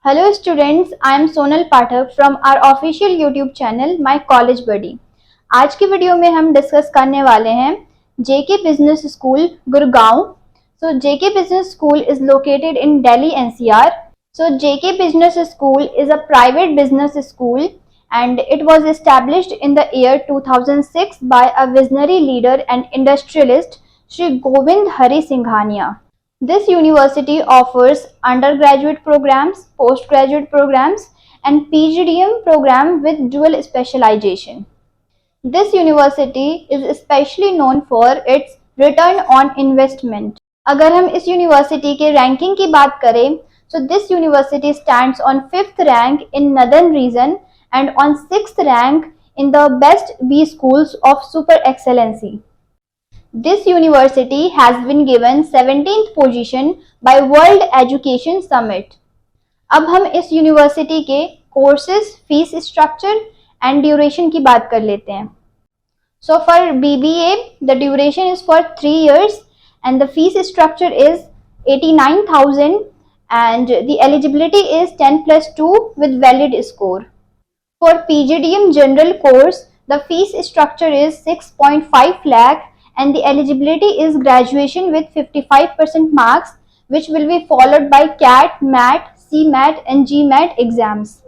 Hello students, I am Sonal Pathak from our official YouTube channel My College Buddy। आज की video में हम discuss करने वाले हैं JK Business School Gurgaon. So JK Business School is located in Delhi NCR. So JK Business School is a private business school and it was established in the year 2006 by a visionary leader and industrialist Shri Govind Hari Singhania। This university offers undergraduate programs, postgraduate programs, and PGDM program with dual specialization. This university is especially known for its return on investment. अगर हम इस university के ranking की बात करें, so this university stands on 5th rank in Northern region and on 6th rank in the best B schools of super excellency. This university has been given 17th position by World Education Summit. अब हम इस university के courses, fees structure and duration की बात कर लेते हैं। So for BBA, the duration is for 3 years and the fees structure is 89,000 and the eligibility is 10+2 with valid score. For PGDM general course, the fees structure is 6.5 lakh and the eligibility is graduation with 55% marks, which will be followed by CAT, MAT, CMAT and GMAT exams.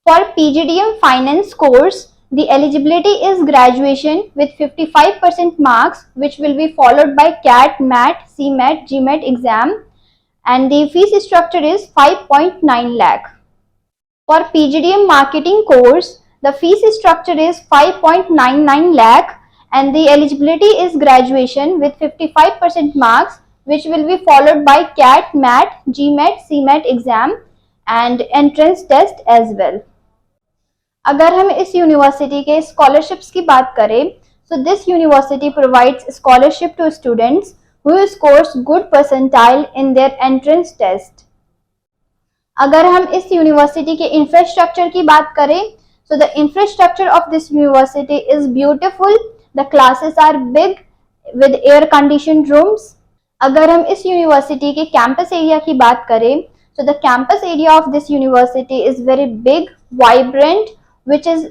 For PGDM finance course, the eligibility is graduation with 55% marks, which will be followed by CAT, MAT, CMAT, GMAT exam, and the fees structure is 5.9 lakh. For PGDM marketing course, the fees structure is 5.99 lakh and the eligibility is graduation with 55% marks, which will be followed by CAT, MAT, GMAT, CMAT exam and entrance test as well. अगर हम इस university के scholarships की बात करें, so this university provides scholarship to students who scores good percentile in their entrance test. अगर हम इस यूनिवर्सिटी के इंफ्रास्ट्रक्चर की बात करें, so the infrastructure of this university is beautiful. The classes are big with air conditioned rooms. अगर हम इस यूनिवर्सिटी के कैंपस एरिया की बात करें, so the campus area of this university is very big, vibrant, which is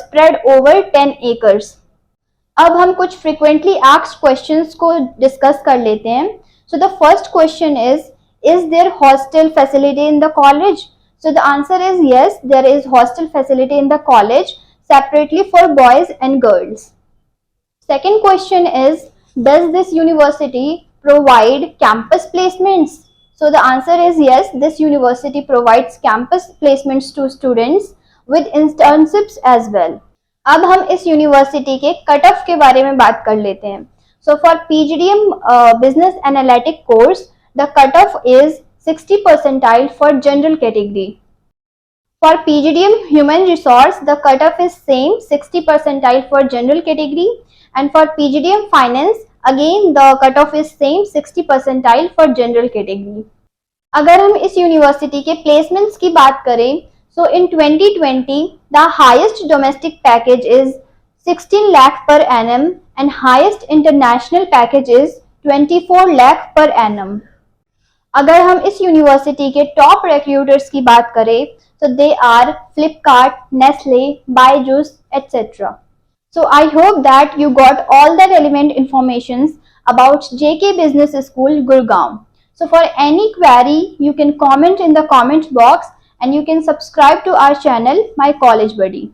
spread over 10 acres. अब हम कुछ frequently asked questions को डिस्कस कर लेते हैं. So the first question is there hostel facility in the college? So the answer is yes, there is hostel facility in the college separately for boys and girls. Second question is, does this university provide campus placements? So the answer is yes, this university provides campus placements to students with internships as well. अब हम इस university के cut off के बारे में बात कर लेते हैं. So for PGDM business analytic course, the cutoff is 60 percentile for general category. For PGDM human resource, the cutoff is same 60 percentile for general category. And for PGDM finance, again the cutoff is same 60 percentile for general category. अगर हम इस university के placements की बात करें, so in 2020 the highest domestic package is 16 lakh per annum and highest international package is 24 lakh per annum. अगर हम इस यूनिवर्सिटी के टॉप रिक्रूटर्स की बात करें, so they are Flipkart, Nestle, Byju's, etc. So I hope that you got all the relevant informations about JK Business School Gurgaon. So for any query, you can comment in the comment box and you can subscribe to our channel My College Buddy.